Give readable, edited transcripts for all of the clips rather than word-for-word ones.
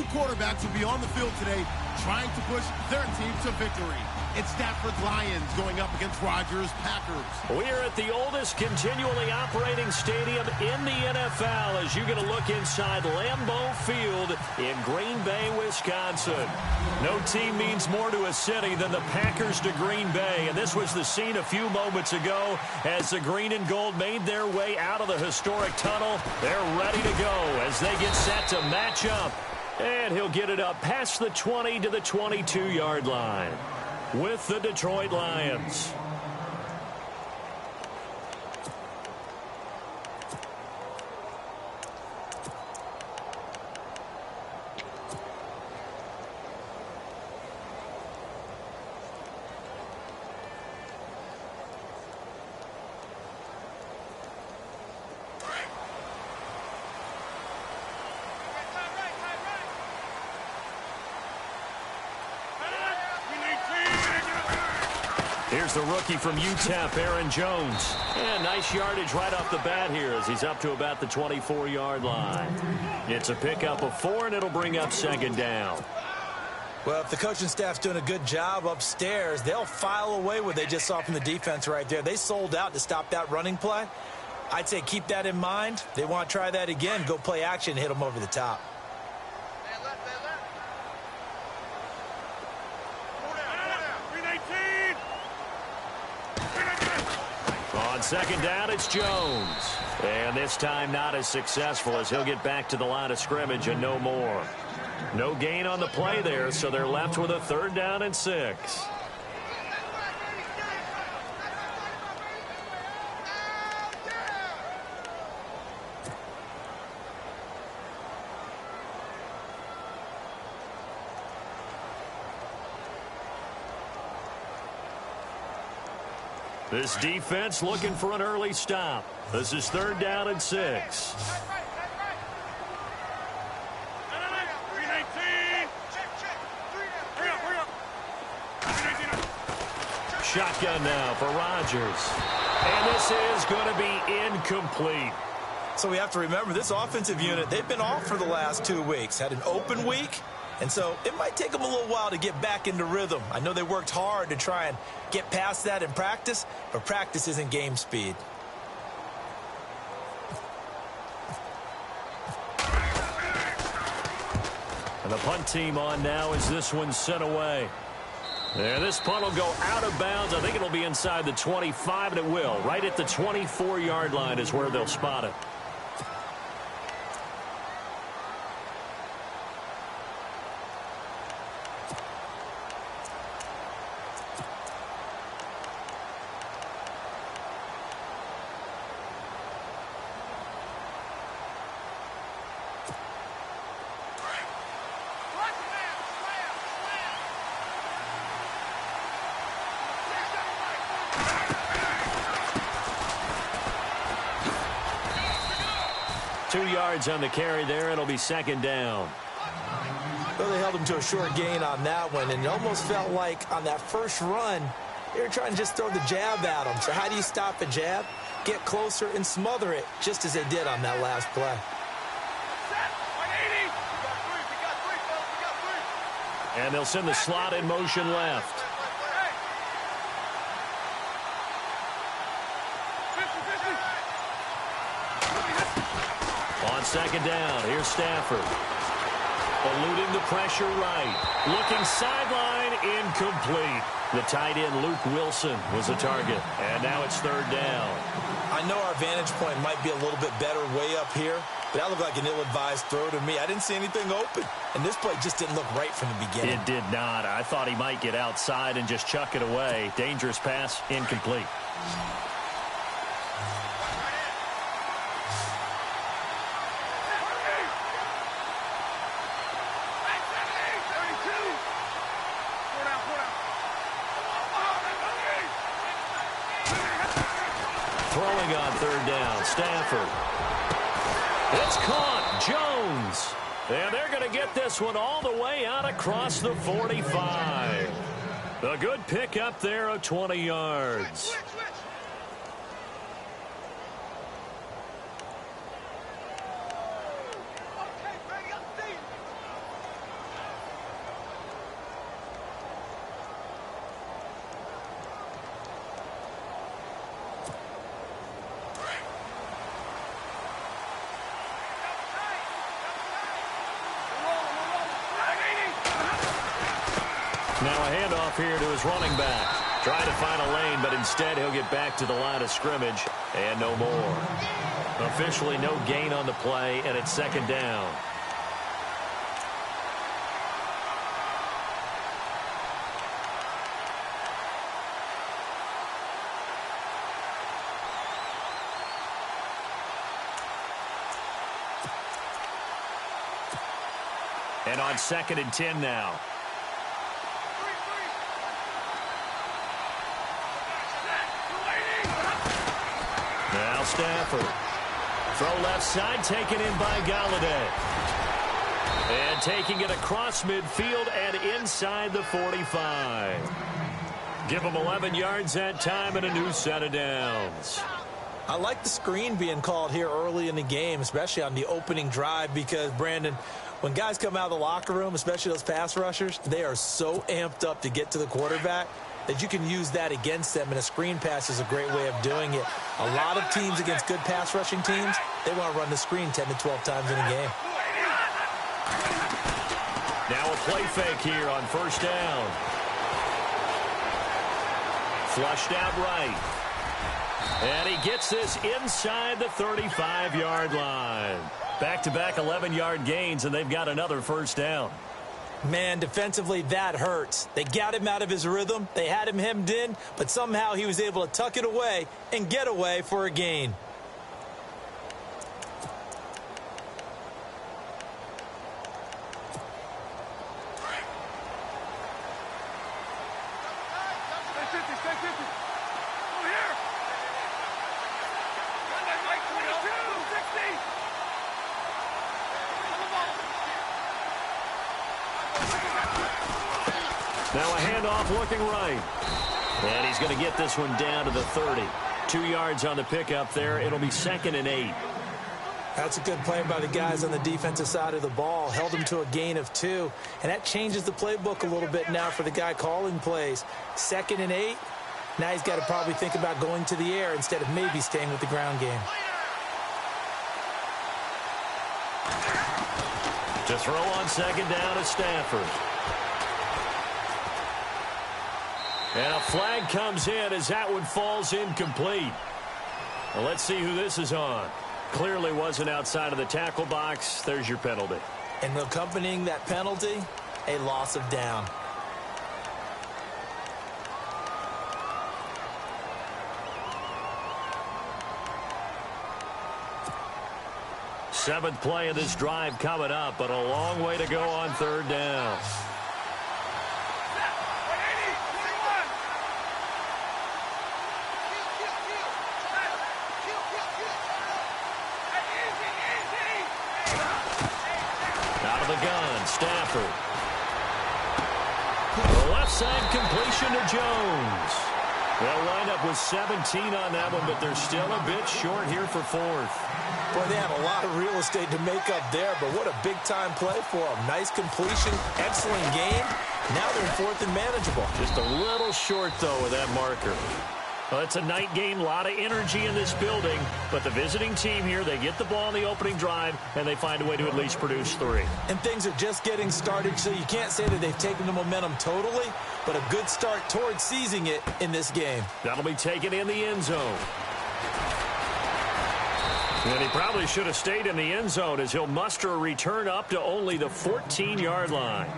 quarterbacks will be on the field today trying to push their team to victory. It's Stafford's Lions going up against Rodgers' Packers. We're at the oldest continually operating stadium in the NFL as you get a look inside Lambeau Field in Green Bay, Wisconsin. No team means more to a city than the Packers to Green Bay, and this was the scene a few moments ago as the green and gold made their way out of the historic tunnel. They're ready to go as they get set to match up. And he'll get it up past the 20 to the 22-yard line with the Detroit Lions. Here's the rookie from UTEP, Aaron Jones. And nice yardage right off the bat here as he's up to about the 24-yard line. It's a pickup of 4, and it'll bring up second down. Well, if the coaching staff's doing a good job upstairs, they'll file away what they just saw from the defense right there. They sold out to stop that running play. I'd say keep that in mind. They want to try that again, go play action, hit them over the top. On second down, it's Jones. And this time not as successful as he'll get back to the line of scrimmage and no more. No gain on the play there, so they're left with a 3rd down and 6. This defense looking for an early stop. This is 3rd down and 6. Shotgun now for Rodgers. And this is going to be incomplete. So we have to remember this offensive unit, they've been off for the last 2 weeks. Had an open week. And so it might take them a little while to get back into rhythm. I know they worked hard to try and get past that in practice, but practice isn't game speed. And the punt team on now as this one's sent away. And this punt will go out of bounds. I think it'll be inside the 25, and it will. Right at the 24-yard line is where they'll spot it. On the carry there, it'll be second down. Well, they held him to a short gain on that one, and it almost felt like on that first run, they were trying to just throw the jab at him. So how do you stop a jab? Get closer and smother it, just as they did on that last play. And they'll send the slot in motion left. On second down, here's Stafford. Eluding the pressure right. Looking sideline, incomplete. The tight end, Luke Wilson, was the target. And now it's 3rd down. I know our vantage point might be a little bit better way up here, but that looked like an ill-advised throw to me. I didn't see anything open, and this play just didn't look right from the beginning. It did not. I thought he might get outside and just chuck it away. Dangerous pass, incomplete. Throwing on 3rd down, Stafford. It's caught, Jones. And they're going to get this one all the way out across the 45. A good pick up there of 20 yards. Now a handoff here to his running back. Trying to find a lane, but instead he'll get back to the line of scrimmage and no more. Officially no gain on the play, and it's second down. And on 2nd and 10 now. Now Stafford. Throw left side, taken in by Galladay. And taking it across midfield and inside the 45. Give him 11 yards that time and a new set of downs. I like the screen being called here early in the game, especially on the opening drive, because, Brandon, when guys come out of the locker room, especially those pass rushers, they are so amped up to get to the quarterback that you can use that against them, and a screen pass is a great way of doing it. A lot of teams against good pass rushing teams, they want to run the screen 10 to 12 times in a game. Now a play fake here on first down. Flushed out right. And he gets this inside the 35-yard line. Back-to-back 11-yard gains, and they've got another first down. Man, defensively, that hurts. They got him out of his rhythm. They had him hemmed in, but somehow he was able to tuck it away and get away for a gain. Now a handoff looking right. And he's going to get this one down to the 30. 2 yards on the pickup there. It'll be 2nd and 8. That's a good play by the guys on the defensive side of the ball. Held him to a gain of 2. And that changes the playbook a little bit now for the guy calling plays. 2nd and 8. Now he's got to probably think about going to the air instead of maybe staying with the ground game. To throw on 2nd down to Stafford. And a flag comes in as that one falls incomplete. Well, let's see who this is on. Clearly wasn't outside of the tackle box. There's your penalty. And accompanying that penalty, a loss of down. Seventh play of this drive coming up, but a long way to go on 3rd down. Out of the gun, Stafford. The left side completion to Jones. They'll wind up with 17 on that one, but they're still a bit short here for 4th. Boy, they have a lot of real estate to make up there, but what a big-time play for them. Nice completion, excellent game. Now they're in 4th and manageable. Just a little short, though, with that marker. Well, it's a night game, a lot of energy in this building, but the visiting team here, they get the ball in the opening drive, and they find a way to at least produce 3. And things are just getting started, so you can't say that they've taken the momentum totally, but a good start towards seizing it in this game. That'll be taken in the end zone. And he probably should have stayed in the end zone as he'll muster a return up to only the 14-yard line.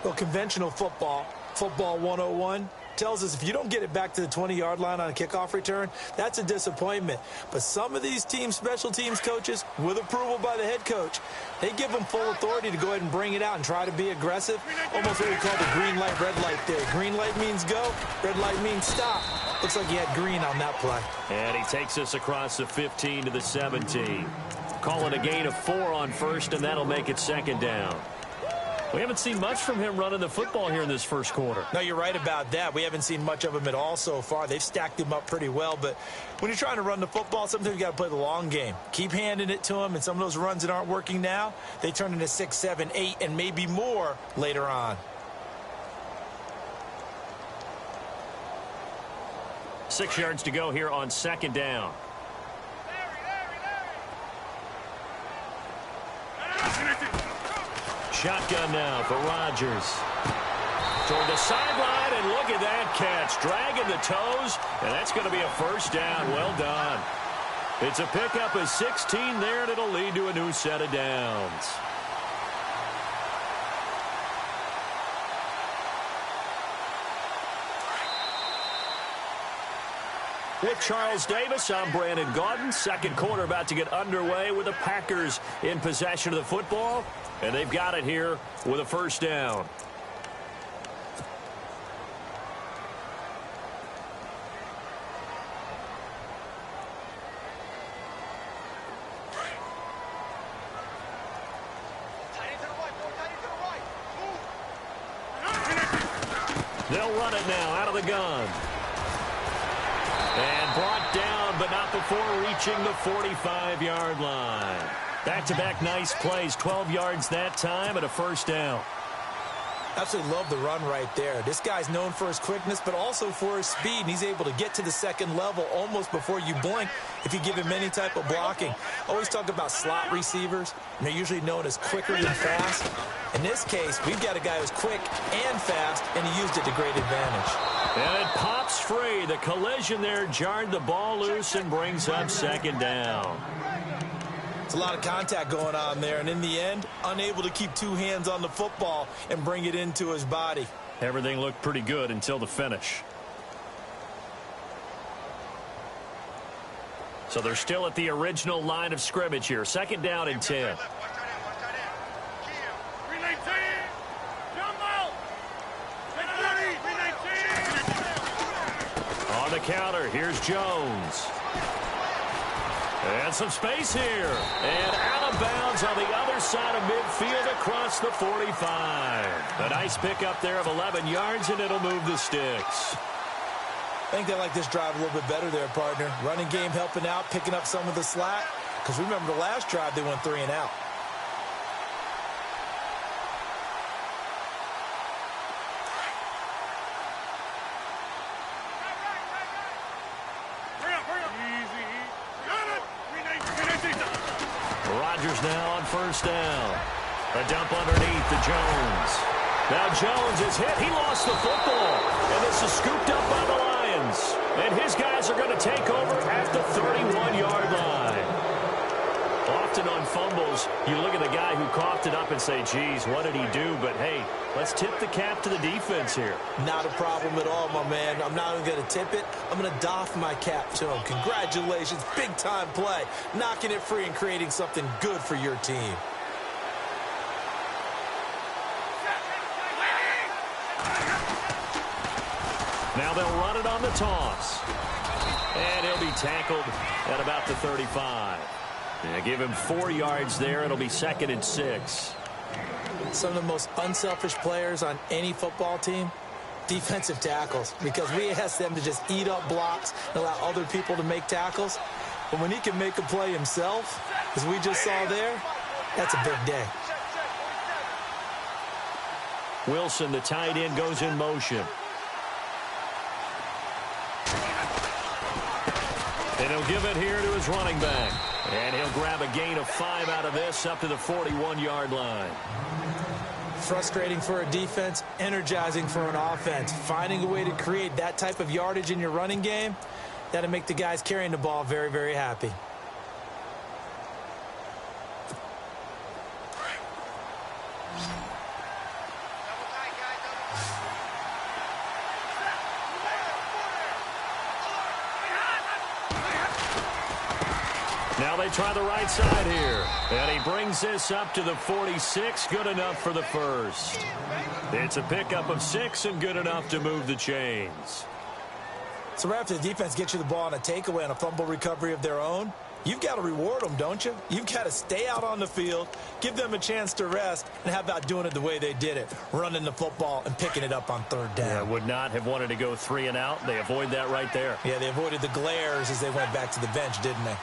Well, conventional football 101, tells us if you don't get it back to the 20-yard line on a kickoff return, that's a disappointment. But some of these teams, special teams coaches, with approval by the head coach, they give them full authority to go ahead and bring it out and try to be aggressive. Almost what we call the green light, red light theory. Green light means go, red light means stop. Looks like he had green on that play. And he takes us across the 15 to the 17. Calling a gain of 4 on 1st, and that'll make it 2nd down. We haven't seen much from him running the football here in this first quarter. No, you're right about that. We haven't seen much of him at all so far. They've stacked him up pretty well, but when you're trying to run the football, sometimes you got to play the long game. Keep handing it to him, and some of those runs that aren't working now, they turn into 6, 7, 8, and maybe more later on. Six yards to go here on 2nd down. Shotgun now for Rodgers. toward the sideline, and look at that catch. Dragging the toes, and that's going to be a first down. Well done. It's a pickup of 16 there, and it'll lead to a new set of downs. With Charles Davis, I'm Brandon Gaudin. Second quarter about to get underway with the Packers in possession of the football. And they've got it here with a first down. They'll run it now out of the gun. And brought down, but not before reaching the 45-yard line. Back-to-back nice plays, 12 yards that time and a first down. Absolutely love the run right there. This guy's known for his quickness, but also for his speed, and he's able to get to the second level almost before you blink if you give him any type of blocking. Always talk about slot receivers, and they're usually known as quicker than fast. In this case, we've got a guy who's quick and fast, and he used it to great advantage. And it pops free. The collision there jarred the ball loose and brings up second down. It's a lot of contact going on there, and in the end, unable to keep two hands on the football and bring it into his body. Everything looked pretty good until the finish. So they're still at the original line of scrimmage here. Second down and 10. On the counter, here's Jones. And some space here. And out of bounds on the other side of midfield across the 45. A nice pickup there of 11 yards, and it'll move the sticks. I think they like this drive a little bit better there, partner. Running game helping out, picking up some of the slack. Because remember the last drive, they went 3 and out. Rodgers now on first down. A dump underneath to Jones. Now Jones is hit. He lost the football. And this is scooped up by the Lions. And his guys are going to take over at the 31-yard line. Often on fumbles, you look at the guy who coughed it up and say, geez, what did he do? But, hey, let's tip the cap to the defense here. Not a problem at all, my man. I'm not even going to tip it. I'm going to doff my cap to him. Congratulations. Big-time play. Knocking it free and creating something good for your team. Now they'll run it on the toss. And he'll be tackled at about the 35. Yeah, give him 4 yards there. It'll be 2nd and 6. Some of the most unselfish players on any football team, defensive tackles, because we ask them to just eat up blocks and allow other people to make tackles. But when he can make a play himself, as we just saw there, that's a big day. Wilson, the tight end, goes in motion. And he'll give it here to his running back. And he'll grab a gain of 5 out of this up to the 41-yard line. Frustrating for a defense, energizing for an offense. Finding a way to create that type of yardage in your running game, that'll make the guys carrying the ball very, very happy. Now they try the right side here. And he brings this up to the 46. Good enough for the first. It's a pickup of 6 and good enough to move the chains. So right after the defense gets you the ball on a takeaway on a fumble recovery of their own, you've got to reward them, don't you? You've got to stay out on the field, give them a chance to rest, and how about doing it the way they did it, running the football and picking it up on 3rd down. Yeah, would not have wanted to go 3 and out. They avoid that right there. Yeah, they avoided the glares as they went back to the bench, didn't they?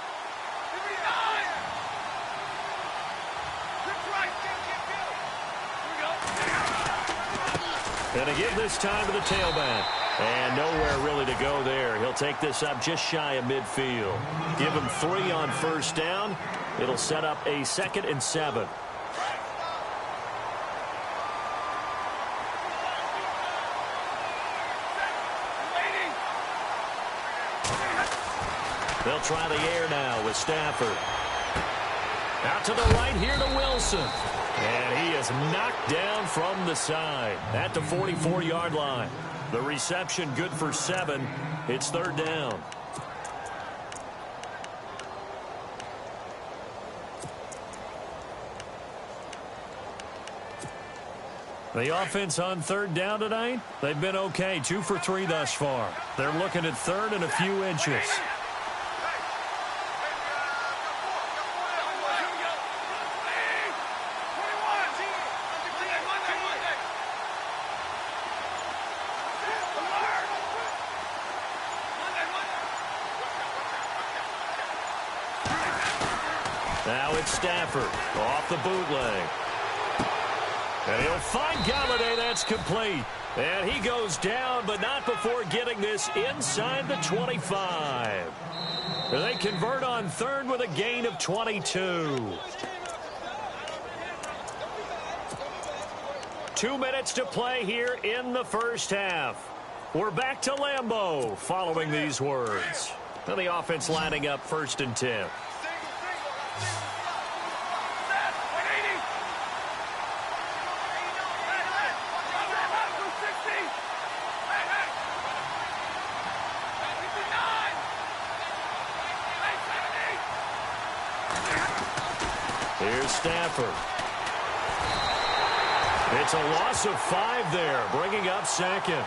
And to give this time to the tailback. And nowhere really to go there. He'll take this up just shy of midfield. Give him 3 on first down. It'll set up a 2nd and 7. They'll try the air now with Stafford. Out to the right here to Wilson. And he is knocked down from the side at the 44-yard line. The reception good for 7. It's third down. The offense on third down tonight, they've been okay. 2 for 3 thus far. They're looking at third and a few inches. Now it's Stafford off the bootleg. And he'll find Galladay. That's complete. And he goes down, but not before getting this inside the 25. They convert on third with a gain of 22. 2 minutes to play here in the first half. We're back to Lambeau following these words. And the offense lining up 1st and 10. Here's Stafford. It's a loss of 5 there, bringing up 2nd.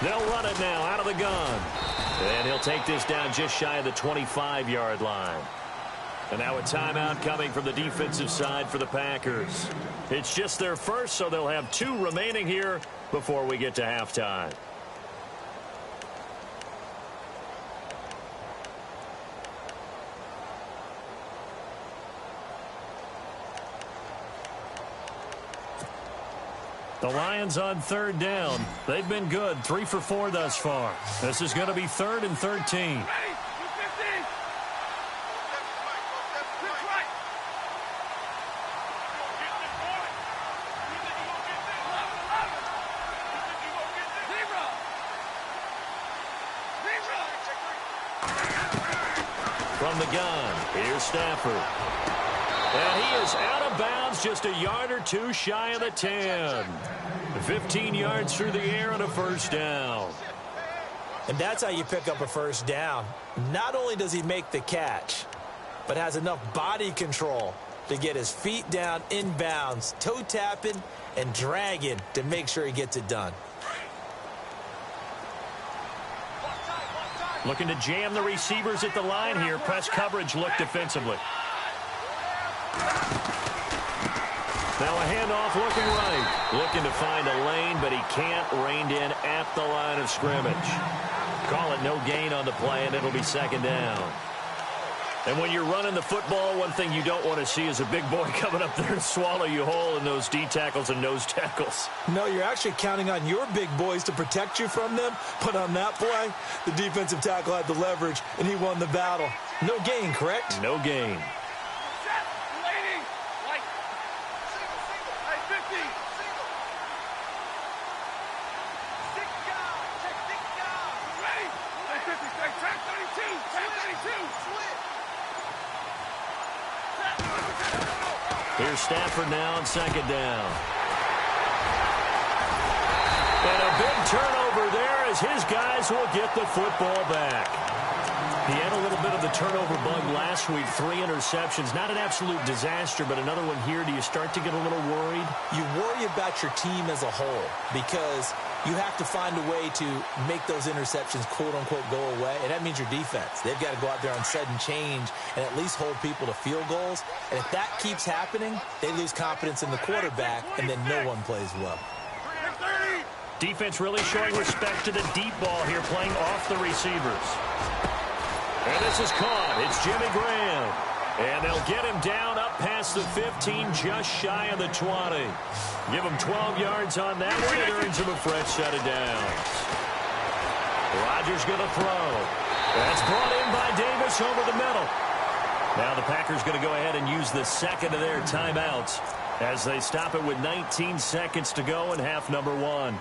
They'll run it now out of the gun. And he'll take this down just shy of the 25-yard line. And now a timeout coming from the defensive side for the Packers. It's just their first, so they'll have 2 remaining here before we get to halftime. The Lions on third down. They've been good. 3 for 4 thus far. This is going to be 3rd and 13. From the gun, here's Stafford. And he is out of bounds, just a yard or 2 shy of the 10. 15 yards through the air and a first down. And that's how you pick up a first down. Not only does he make the catch, but has enough body control to get his feet down inbounds, toe tapping and dragging to make sure he gets it done. Looking to jam the receivers at the line here. Press coverage look defensively. Now a handoff looking right. Looking to find a lane, but he can't. Reined in at the line of scrimmage. Call it no gain on the play, and it'll be 2nd down. And when you're running the football, one thing you don't want to see is a big boy coming up there to swallow you whole in those D tackles and nose tackles. No, you're actually counting on your big boys to protect you from them. But on that play, the defensive tackle had the leverage, and he won the battle. No gain, correct? No gain. Here's Stafford now on 2nd down. And a big turnover there as his guys will get the football back. He had a little bit of the turnover bug last week, 3 interceptions. Not an absolute disaster, but another one here. Do you start to get a little worried? You worry about your team as a whole because you have to find a way to make those interceptions, quote-unquote, go away. And that means your defense. They've got to go out there on sudden change and at least hold people to field goals. And if that keeps happening, they lose confidence in the quarterback, and then no one plays well. Defense really showing respect to the deep ball here, playing off the receivers. And this is caught. It's Jimmy Graham. And they'll get him down up past the 15, just shy of the 20. Give him 12 yards on that one. It earns him a fresh set of downs. Rodgers going to throw. That's brought in by Davis over the middle. Now the Packers going to go ahead and use the second of their timeouts as they stop it with 19 seconds to go in half number 1.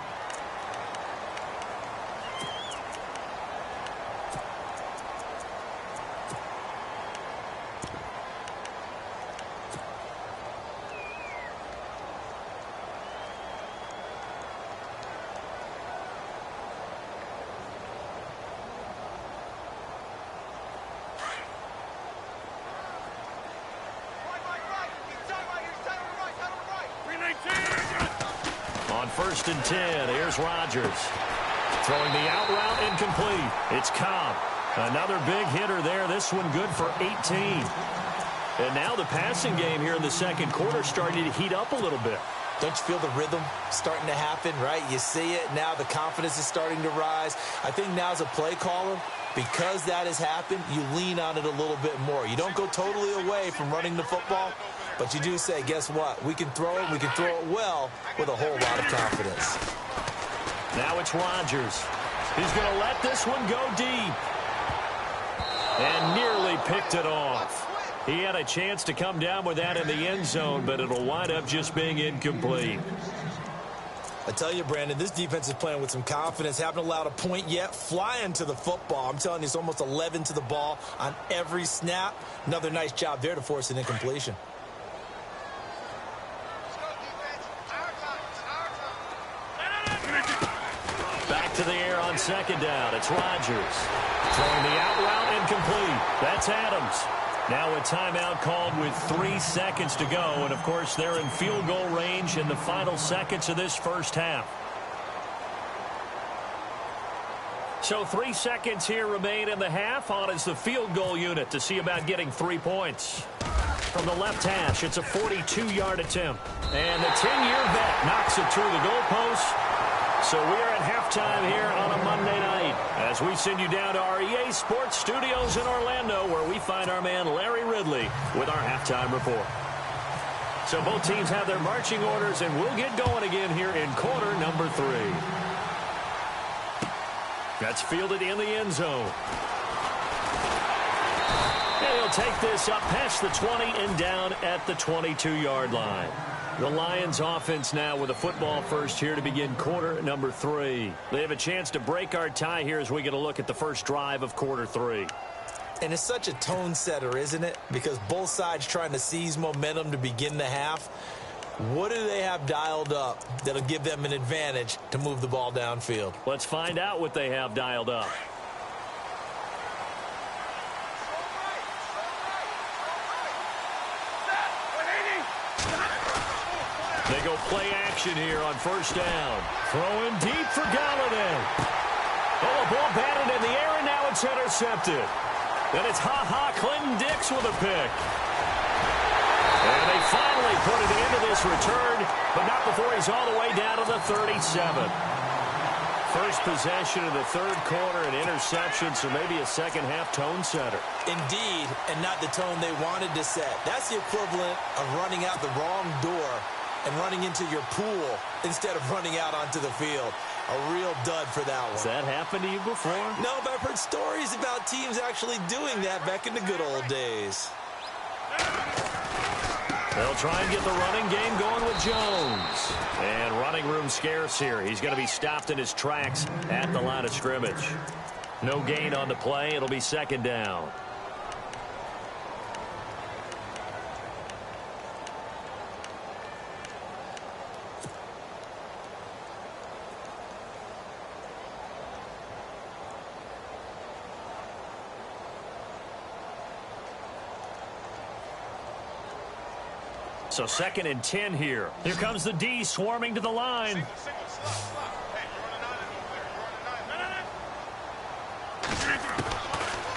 On 1st and 10, here's Rodgers. Throwing the out route incomplete. It's Cobb. Another big hitter there. This one good for 18. And now the passing game here in the second quarter starting to heat up a little bit. Don't you feel the rhythm starting to happen, right? You see it. Now the confidence is starting to rise. I think now as a play caller, because that has happened, you lean on it a little bit more. You don't go totally away from running the football, but you do say, guess what? We can throw it. We can throw it well with a whole lot of confidence. Now it's Rodgers. He's going to let this one go deep. And nearly picked it off. He had a chance to come down with that in the end zone, but it'll wind up just being incomplete. I tell you, Brandon, this defense is playing with some confidence. Haven't allowed a point yet. Flying to the football. I'm telling you, it's almost 11 to the ball on every snap. Another nice job there to force an incompletion. Back to the air on second down. It's Rodgers. Throwing the out route incomplete. That's Adams. Now a timeout called with 3 seconds to go. And, of course, they're in field goal range in the final seconds of this first half. So 3 seconds here remain in the half. On is the field goal unit to see about getting 3 points. From the left hash, it's a 42-yard attempt. And the 10-year vet knocks it through the goalpost. So we are at halftime here on a Monday night as we send you down to our EA Sports Studios in Orlando, where we find our man Larry Ridley with our halftime report. So both teams have their marching orders, and we'll get going again here in quarter number 3. That's fielded in the end zone. And he'll take this up past the 20 and down at the 22-yard line. The Lions offense now with a football first here to begin quarter number 3. They have a chance to break our tie here as we get a look at the first drive of quarter 3. And it's such a tone setter, isn't it? Because both sides trying to seize momentum to begin the half. What do they have dialed up that'll give them an advantage to move the ball downfield? Let's find out what they have dialed up. They go play action here on first down. Throwing deep for Galladay. Oh, a ball batted in the air, and now it's intercepted. Then it's Clinton Dix with a pick. And they finally put it into this return, but not before he's all the way down to the 37. First possession of the third quarter, an interception, so maybe a second-half tone setter. Indeed, and not the tone they wanted to set. That's the equivalent of running out the wrong door and running into your pool instead of running out onto the field. A real dud for that one. Has that happened to you before? No, but I've heard stories about teams actually doing that back in the good old days. They'll try and get the running game going with Jones. And running room scarce here. He's going to be stopped in his tracks at the line of scrimmage. No gain on the play. It'll be second down. So 2nd and 10 here. Here comes the D swarming to the line.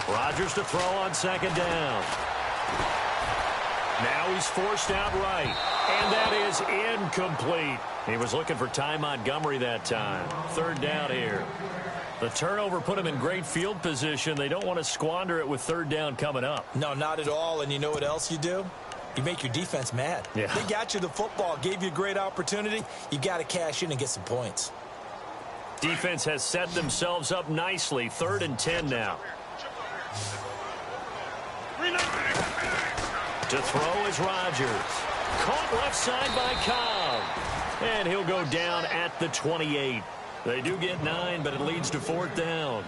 Rodgers to throw on second down. Now he's forced out right. And that is incomplete. He was looking for Ty Montgomery that time. Third down here. The turnover put them in great field position. They don't want to squander it with third down coming up. No, not at all. And you know what else you do? You make your defense mad. Yeah. They got you the football, gave you a great opportunity. You got to cash in and get some points. Defense has set themselves up nicely. 3rd and 10 now. To throw is Rodgers. Caught left side by Cobb. And he'll go down at the 28. They do get 9, but it leads to 4th down.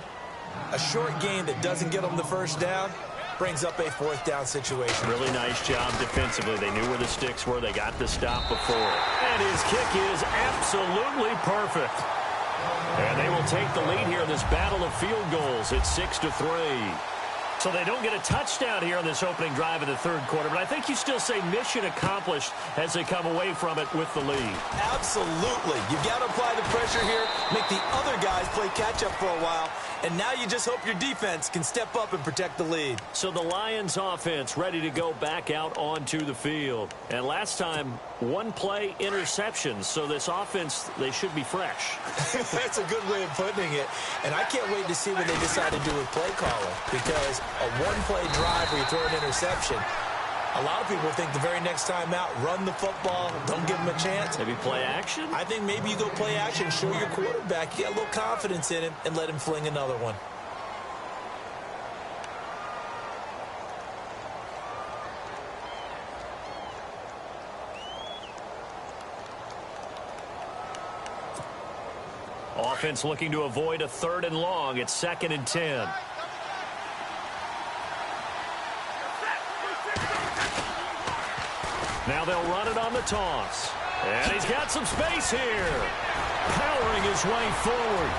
A short game that doesn't get them the first down brings up a 4th down situation. Really nice job defensively. They knew where the sticks were. They got the stop before. And his kick is absolutely perfect. And they will take the lead here in this battle of field goals at 6-3. So they don't get a touchdown here on this opening drive in the 3rd quarter, but I think you still say mission accomplished as they come away from it with the lead. Absolutely. You've got to apply the pressure here, make the other guys play catch-up for a while, and now you just hope your defense can step up and protect the lead. So the Lions offense ready to go back out onto the field. And last time, 1-play interceptions, so this offense, they should be fresh. That's a good way of putting it. And I can't wait to see what they decide to do with play calling, because a 1-play drive where you throw an interception, a lot of people think the very next time out, run the football, don't give them a chance. Maybe play action? I think maybe you go play action, show your quarterback, you got a little confidence in him, and let him fling another one. Offense looking to avoid a 3rd and long. It's 2nd and 10. Now they'll run it on the toss. And he's got some space here. Powering his way forward.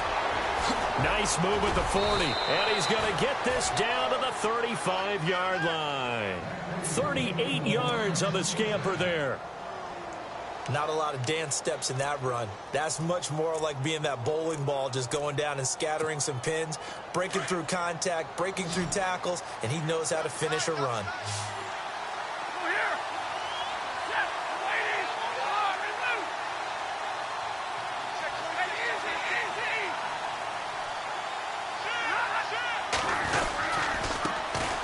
Nice move at the 40. And he's going to get this down to the 35-yard line. 38 yards on the scamper there. Not a lot of dance steps in that run. That's much more like being that bowling ball, just going down and scattering some pins, breaking through contact, breaking through tackles, and he knows how to finish a run.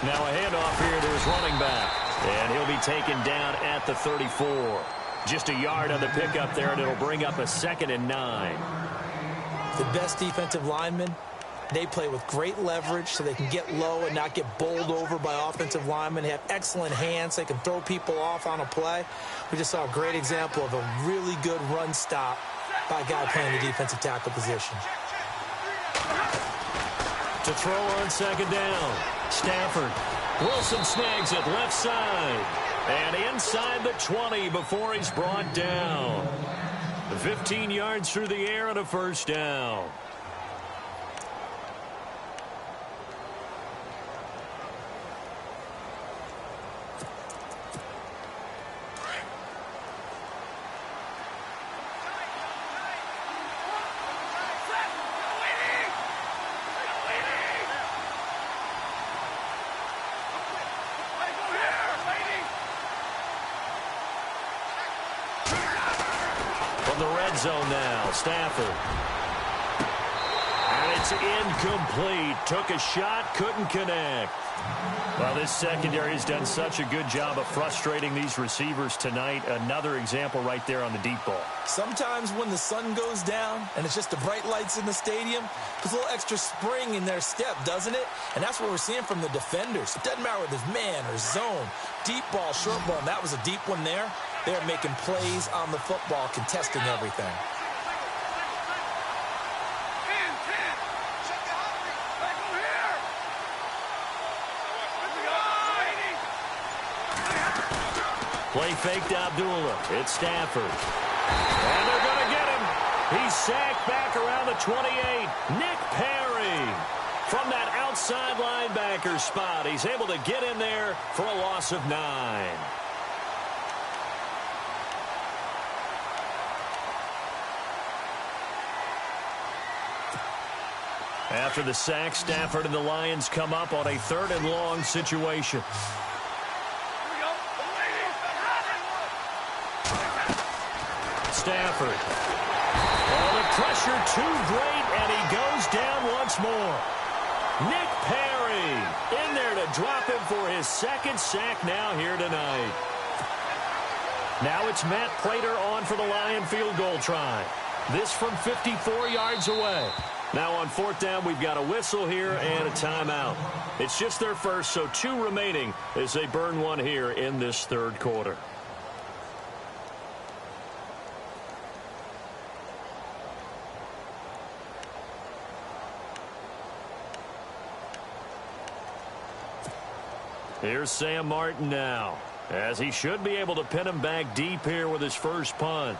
Now a handoff here to his running back. And he'll be taken down at the 34. Just a yard on the pickup there, and it'll bring up a 2nd and 9. The best defensive linemen, they play with great leverage so they can get low and not get bowled over by offensive linemen. They have excellent hands. They can throw people off on a play. We just saw a great example of a really good run stop by a guy playing the defensive tackle position. To throw on 2nd down. Stafford. Wilson snags it left side. And inside the 20 before he's brought down. 15 yards through the air and a 1st down. The red zone now. Stafford. And it's incomplete. Took a shot, couldn't connect. Well, this secondary has done such a good job of frustrating these receivers tonight. Another example right there on the deep ball. Sometimes when the sun goes down and it's just the bright lights in the stadium, there's a little extra spring in their step, doesn't it? And that's what we're seeing from the defenders. It doesn't matter whether it's man or zone, deep ball, short ball. And that was a deep one there. They're making plays on the football, contesting everything. Play fake to Abdullah. It's Stafford. And they're going to get him. He's sacked back around the 28. Nick Perry from that outside linebacker spot. He's able to get in there for a loss of 9. After the sack, Stafford and the Lions come up on a 3rd and long situation. Stafford. Oh, the pressure too great, and he goes down once more. Nick Perry in there to drop him for his second sack now here tonight. Now it's Matt Prater on for the Lion field goal try. This from 54 yards away. Now on fourth down, we've got a whistle here and a timeout. It's just their first, so 2 remaining as they burn one here in this third quarter. Here's Sam Martin now, as he should be able to pin him back deep here with his first punt.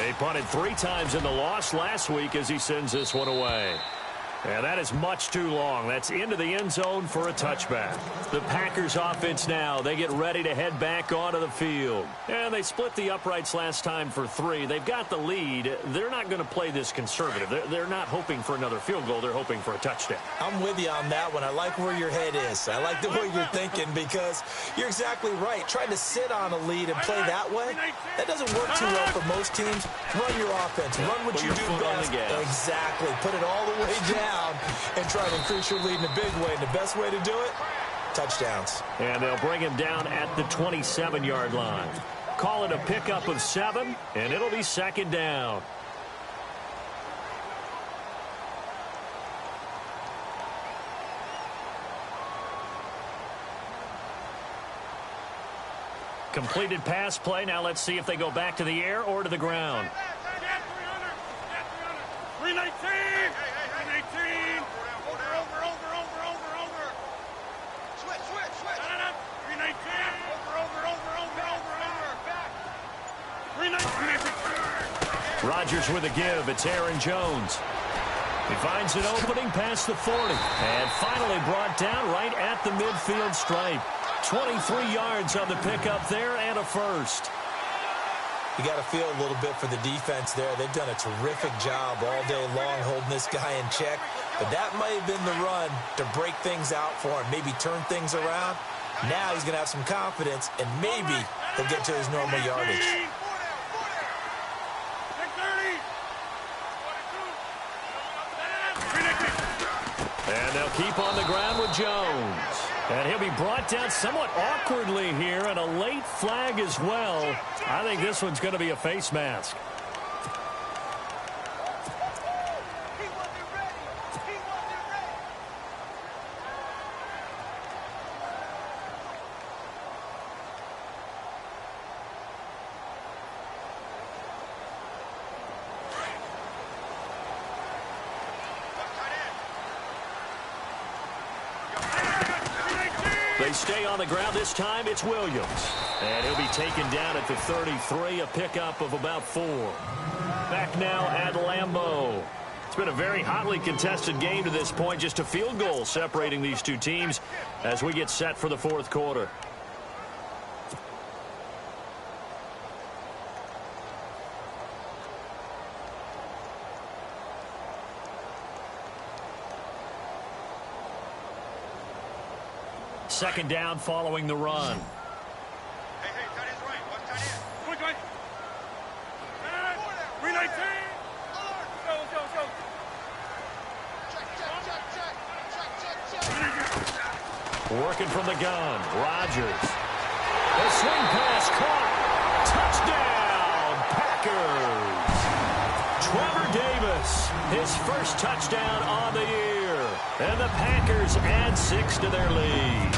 He punted 3 times in the loss last week as he sends this one away. And that is much too long. That's into the end zone for a touchback. The Packers offense now, they get ready to head back onto the field. And they split the uprights last time for 3. They've got the lead. They're not going to play this conservative. They're not hoping for another field goal. They're hoping for a touchdown. I'm with you on that one. I like where your head is. I like the way you're thinking because you're exactly right. Trying to sit on a lead and play that way, that doesn't work too well for most teams. Run your offense. Run what you do best. Exactly. Put it all the way down and try to increase your lead in a big way. And the best way to do it, touchdowns. And they'll bring him down at the 27-yard line. Call it a pickup of 7, and it'll be second down. Completed pass play. Now let's see if they go back to the air or to the ground. 319! 319! Over. Switch. 319! Over. 319! Rodgers with a give. It's Aaron Jones. He finds an opening past the 40. And finally brought down right at the midfield stripe. 23 yards on the pickup there and a first. You got to feel a little bit for the defense there. They've done a terrific job all day long holding this guy in check. But that might have been the run to break things out for him, maybe turn things around. Now he's going to have some confidence, and maybe he'll get to his normal yardage. And they'll keep on the ground with Jones. And he'll be brought down somewhat awkwardly here, and a late flag as well. I think this one's going to be a face mask. They stay on the ground. This time it's Williams. And he'll be taken down at the 33, a pickup of about 4. Back now at Lambeau. It's been a very hotly contested game to this point. Just a field goal separating these two teams as we get set for the fourth quarter. Second down following the run. Hey, tight end's right. Watch tight end. Quick. 319. Go. Check. Working from the gun. Rodgers. The swing pass caught. Touchdown, Packers. Trevor Davis, his first touchdown on the year. And the Packers add 6 to their lead.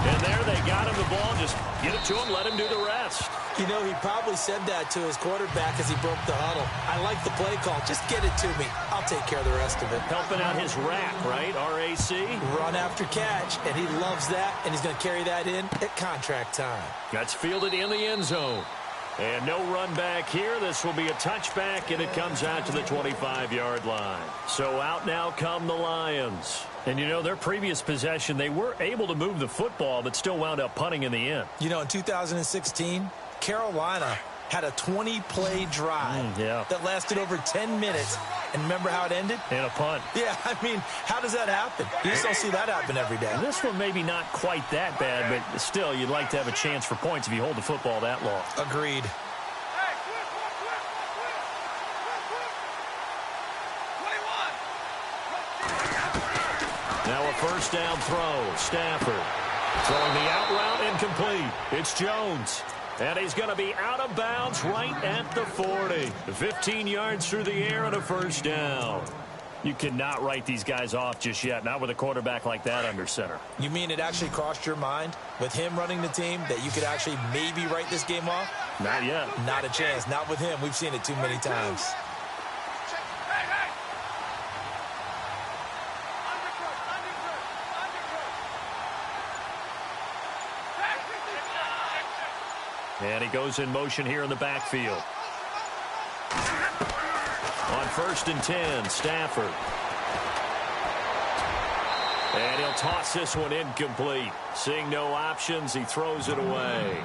And there they got him the ball. Just get it to him, let him do the rest. You know, he probably said that to his quarterback as he broke the huddle. I like the play call. Just get it to me. I'll take care of the rest of it. Helping out his rack, right? R-A-C? Run after catch, and he loves that, and he's going to carry that in at contract time. That's fielded in the end zone. And no run back here. This will be a touchback, and it comes out to the 25-yard line. So out now come the Lions. And, you know, their previous possession, they were able to move the football, but still wound up punting in the end. You know, in 2016, Carolina had a 20-play drive that lasted over 10 minutes. And remember how it ended? In a punt. Yeah, I mean, how does that happen? You just don't see that happen every day. This one maybe not quite that bad, but still, you'd like to have a chance for points if you hold the football that long. Agreed. Now a first down throw. Stafford throwing the out route incomplete. It's Jones. And he's going to be out of bounds right at the 40. 15 yards through the air and a first down. You cannot write these guys off just yet, not with a quarterback like that under center. You mean it actually crossed your mind with him running the team that you could actually maybe write this game off? Not yet. Not a chance. Not with him. We've seen it too many times. And he goes in motion here in the backfield. On 1st and 10, Stafford. And he'll toss this one incomplete. Seeing no options, he throws it away.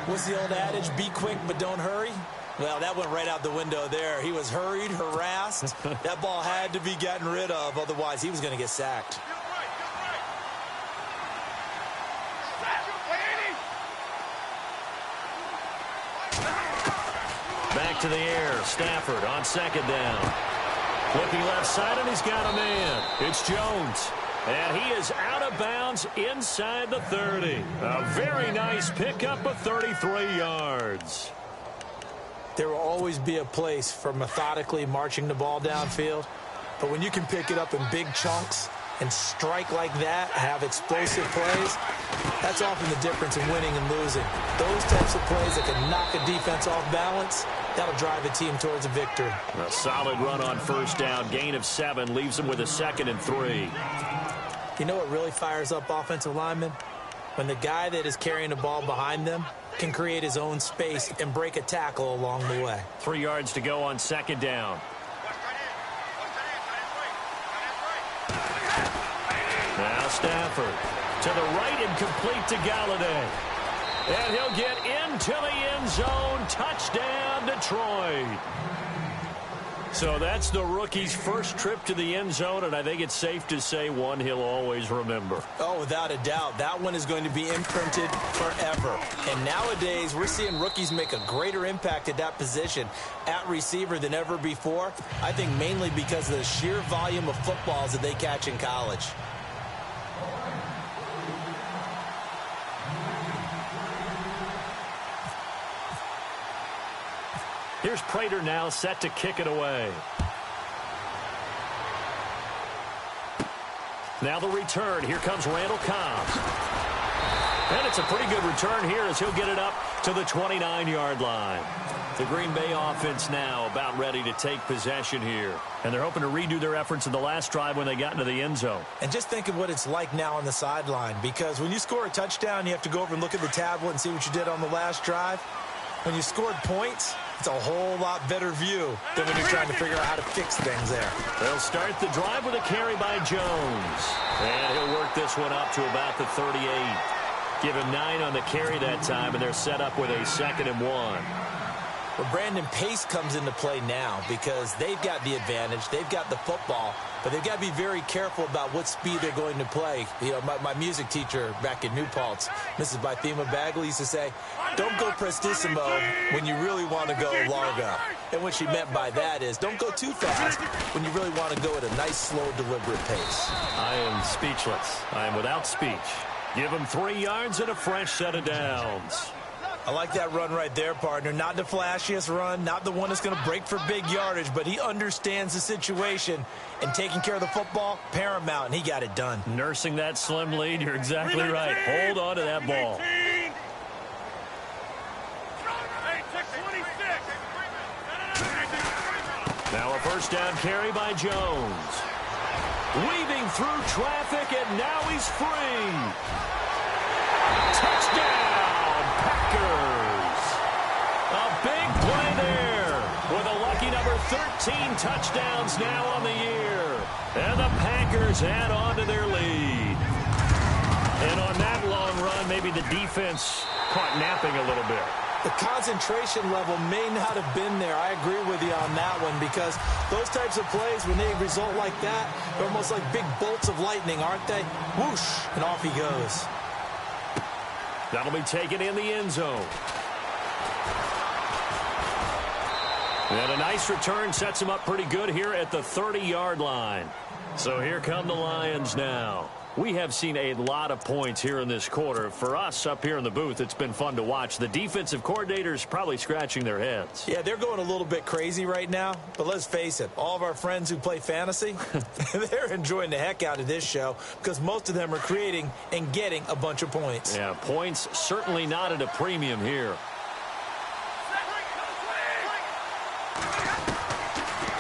What's the old adage? Be quick, but don't hurry? Well, that went right out the window there. He was hurried, harassed. That ball had to be gotten rid of. Otherwise, he was going to get sacked. Back to the air. Stafford on 2nd down. Looking left side, and he's got a man. It's Jones. And he is out of bounds inside the 30. A very nice pickup of 33 yards. There will always be a place for methodically marching the ball downfield. But when you can pick it up in big chunks and strike like that, have explosive plays, that's often the difference in winning and losing. Those types of plays that can knock a defense off balance, that'll drive a team towards a victory. A solid run on 1st down. Gain of 7 leaves them with a 2nd and 3. You know what really fires up offensive linemen? When the guy that is carrying the ball behind them can create his own space and break a tackle along the way. 3 yards to go on 2nd down. Now Stafford to the right and complete to Galladay. And he'll get into the end zone. Touchdown, Detroit. So that's the rookie's first trip to the end zone, and I think it's safe to say one he'll always remember. Oh, without a doubt. That one is going to be imprinted forever. And nowadays, we're seeing rookies make a greater impact at that position at receiver than ever before. I think mainly because of the sheer volume of footballs that they catch in college. Here's Prater now set to kick it away. Now the return. Here comes Randall Cobb. And it's a pretty good return here as he'll get it up to the 29-yard line. The Green Bay offense now about ready to take possession here. And they're hoping to redo their efforts in the last drive when they got into the end zone. And just think of what it's like now on the sideline, because when you score a touchdown, you have to go over and look at the tablet and see what you did on the last drive. When you scored points, it's a whole lot better view than when you're trying to figure out how to fix things there. They'll start the drive with a carry by Jones. And he'll work this one up to about the 38. Give him 9 on the carry that time, and they're set up with a 2nd and 1. Well, Brandon, pace comes into play now because they've got the advantage. They've got the football, but they've got to be very careful about what speed they're going to play. You know, my music teacher back in New Paltz, Mrs. Bythema Bagley, used to say, don't go prestissimo when you really want to go largo. And what she meant by that is don't go too fast when you really want to go at a nice, slow, deliberate pace. I am speechless. I am without speech. Give him 3 yards and a fresh set of downs. I like that run right there, partner. Not the flashiest run, not the one that's going to break for big yardage, but he understands the situation, and taking care of the football, paramount, and he got it done. Nursing that slim lead, you're exactly right. Hold on to that ball. Now a first down carry by Jones. Weaving through traffic, and now he's free. Touchdown, Packers. A big play there with a lucky number 13 touchdowns now on the year. And the Packers add on to their lead. And on that long run, maybe the defense caught napping a little bit. The concentration level may not have been there. I agree with you on that one, because those types of plays, when they result like that, they're almost like big bolts of lightning, aren't they? Whoosh, and off he goes. That'll be taken in the end zone. And a nice return sets him up pretty good here at the 30-yard line. So here come the Lions now. We have seen a lot of points here in this quarter. For us up here in the booth, it's been fun to watch. The defensive coordinators probably scratching their heads. Yeah, they're going a little bit crazy right now. But let's face it, all of our friends who play fantasy, they're enjoying the heck out of this show, because most of them are creating and getting a bunch of points. Yeah, points certainly not at a premium here.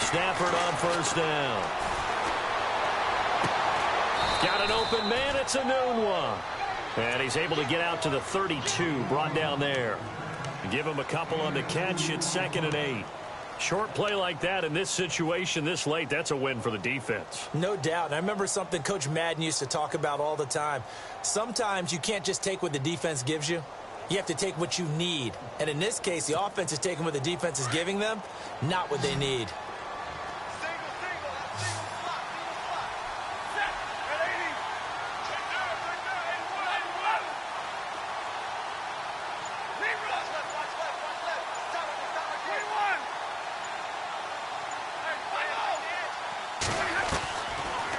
Stafford on first down. Got an open man. It's a noon one. And he's able to get out to the 32, brought down there. Give him a couple on the catch. It's 2nd and 8. Short play like that in this situation this late, that's a win for the defense. No doubt. And I remember something Coach Madden used to talk about all the time. Sometimes you can't just take what the defense gives you. You have to take what you need. And in this case, the offense is taking what the defense is giving them, not what they need.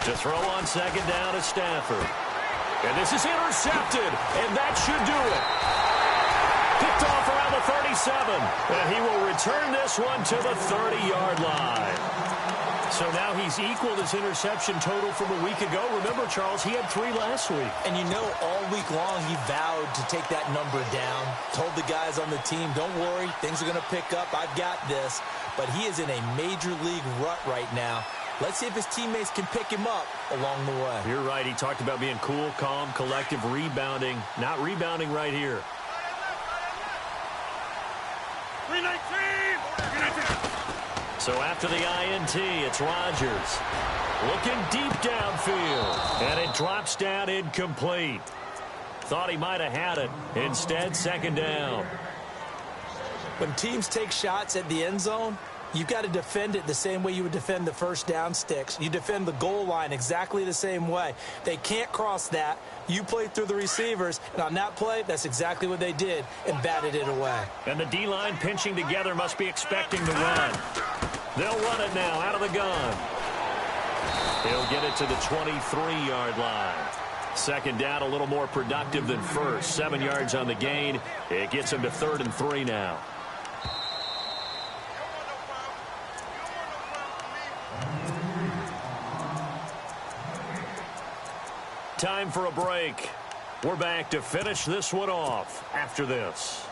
To throw on 2nd down is Stafford. And this is intercepted, and that should do it. Picked off around the 37, and he will return this one to the 30-yard line. So now he's equaled his interception total from a week ago. Remember, Charles, he had 3 last week. And you know, all week long he vowed to take that number down. Told the guys on the team, don't worry, things are going to pick up. I've got this. But he is in a major league rut right now. Let's see if his teammates can pick him up along the way. You're right. He talked about being cool, calm, collective, rebounding. Not rebounding right here. 319! So after the INT, it's Rodgers. Looking deep downfield. And it drops down incomplete. Thought he might have had it. Instead, 2nd down. When teams take shots at the end zone, you've got to defend it the same way you would defend the first down sticks. You defend the goal line exactly the same way. They can't cross that. You play through the receivers, and on that play, that's exactly what they did and batted it away. And the D-line pinching together must be expecting the run. They'll run it now out of the gun. He'll get it to the 23-yard line. 2nd down, a little more productive than first. 7 yards on the gain. It gets him to 3rd and 3 now. Time for a break. We're back to finish this one off after this.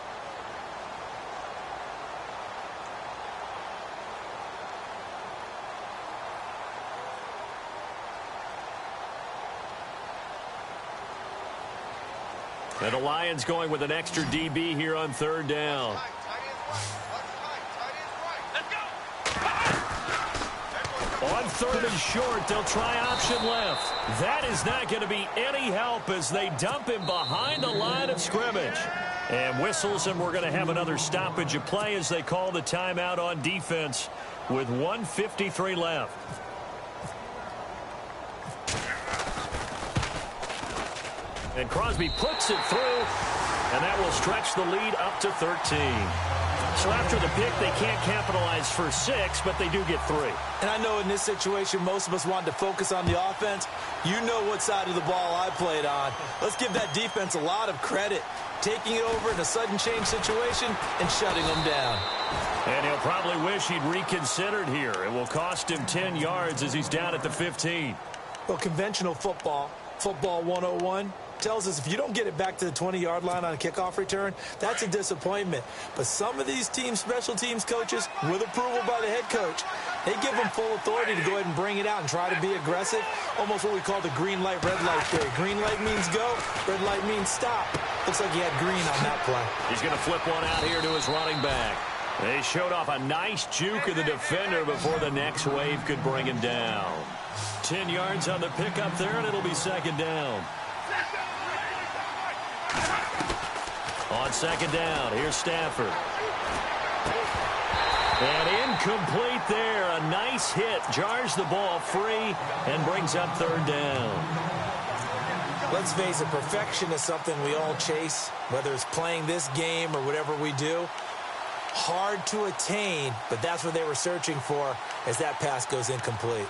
And the Lions going with an extra DB here on 3rd down. On 3rd and short, they'll try option left. That is not going to be any help as they dump him behind the line of scrimmage. And whistles, and we're going to have another stoppage of play as they call the timeout on defense with 1:53 left. And Crosby puts it through, and that will stretch the lead up to 13. So after the pick, they can't capitalize for 6, but they do get 3. And I know in this situation, most of us wanted to focus on the offense. You know what side of the ball I played on. Let's give that defense a lot of credit. Taking it over in a sudden change situation and shutting them down. And he'll probably wish he'd reconsidered here. It will cost him 10 yards as he's down at the 15. Well, conventional football 101, tells us if you don't get it back to the 20-yard line on a kickoff return, that's a disappointment. But some of these teams, special teams coaches, with approval by the head coach, they give them full authority to go ahead and bring it out and try to be aggressive, almost what we call the green light, red light theory. Green light means go, red light means stop. Looks like he had green on that play. He's going to flip one out here to his running back. They showed off a nice juke of the defender before the next wave could bring him down. 10 yards on the pickup there, and it'll be 2nd down. On second down, here's Stafford. And incomplete there. A nice hit. Jars the ball free and brings up third down. Let's face it, perfection is something we all chase, whether it's playing this game or whatever we do. Hard to attain, but that's what they were searching for as that pass goes incomplete.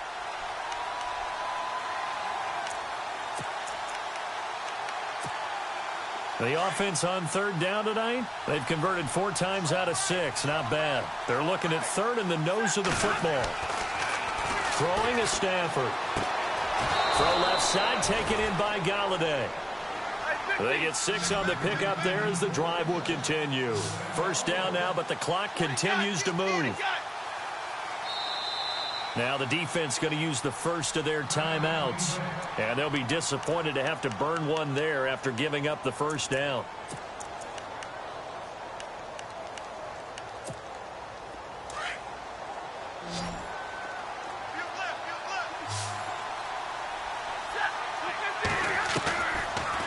The offense on third down tonight, they've converted 4 times out of 6. Not bad. They're looking at third in the nose of the football. Throwing is Stafford. Throw left side, taken in by Galladay. They get 6 on the pickup there as the drive will continue. First down now, but the clock continues to move. Now the defense going to use the first of their timeouts. And they'll be disappointed to have to burn one there after giving up the first down.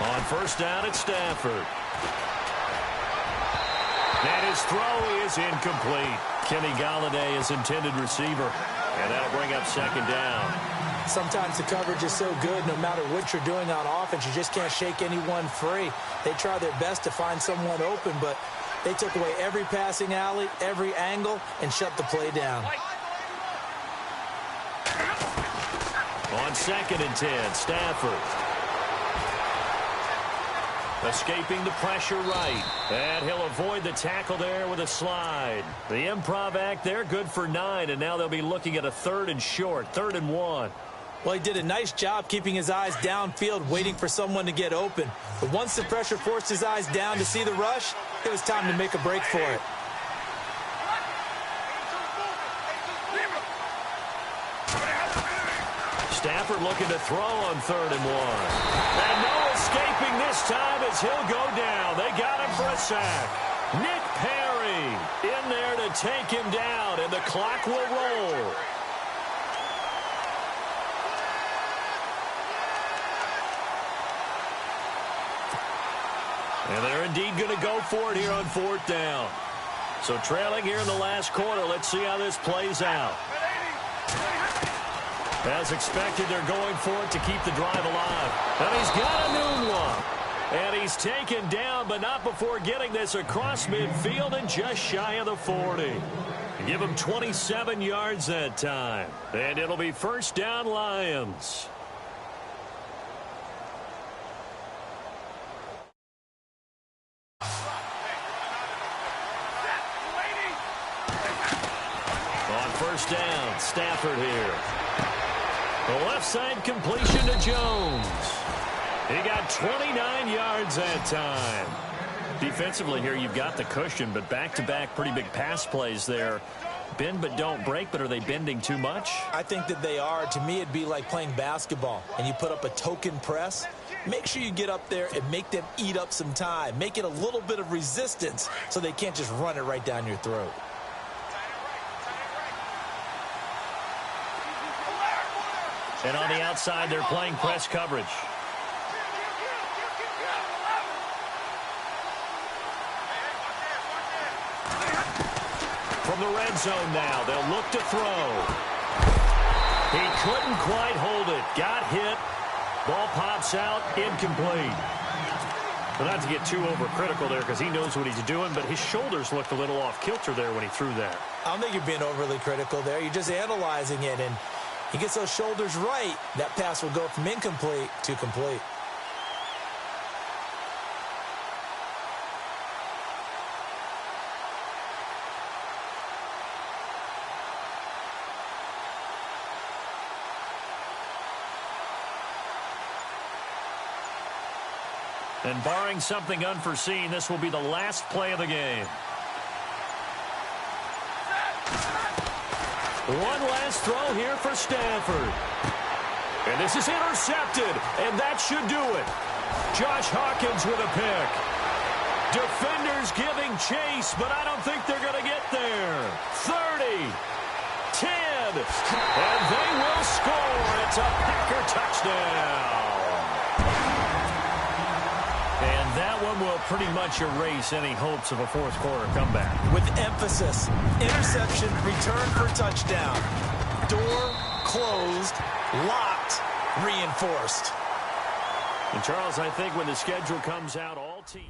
On first down, it's Stafford. And his throw is incomplete. Kenny Galladay is intended receiver. And that'll bring up second down. Sometimes the coverage is so good, no matter what you're doing on offense, you just can't shake anyone free. They try their best to find someone open, but they took away every passing alley, every angle, and shut the play down. On second and 10, Stafford. Escaping the pressure right. And he'll avoid the tackle there with a slide. The improv act there, good for 9, and now they'll be looking at a 3rd and short, 3rd and 1. Well, he did a nice job keeping his eyes downfield, waiting for someone to get open. But once the pressure forced his eyes down to see the rush, it was time to make a break for it. Stafford looking to throw on 3rd and 1. And no escaping this time as he'll go down. They got him for a sack. Nick Perry in there to take him down, and the clock will roll. And they're indeed going to go for it here on 4th down. So trailing here in the last quarter, let's see how this plays out. As expected, they're going for it to keep the drive alive. And he's got a new one. And he's taken down, but not before getting this across midfield and just shy of the 40. Give him 27 yards that time. And it'll be first down, Lions. On first down, Stafford here. The left side completion to Jones. He got 29 yards that time. Defensively here, you've got the cushion, but back-to-back pretty big pass plays there. Bend but don't break, but are they bending too much? I think that they are. To me, it'd be like playing basketball, and you put up a token press. Make sure you get up there and make them eat up some time. Make it a little bit of resistance so they can't just run it right down your throat. And on the outside, they're playing press coverage. From the red zone now, they'll look to throw. He couldn't quite hold it. Got hit. Ball pops out. Incomplete. But not to get too overcritical there because he knows what he's doing, but his shoulders looked a little off kilter there when he threw that. I don't think you're being overly critical there. You're just analyzing it, and he gets those shoulders right. That pass will go from incomplete to complete. And barring something unforeseen, this will be the last play of the game. One last throw here for Stafford. And this is intercepted, and that should do it. Josh Hawkins with a pick. Defenders giving chase, but I don't think they're going to get there. 30, 10, and they will score. It's a Packer touchdown. And that one one will pretty much erase any hopes of a fourth-quarter comeback. With emphasis, interception, return for touchdown. Door closed, locked, reinforced. And, Charles, I think when the schedule comes out, all teams...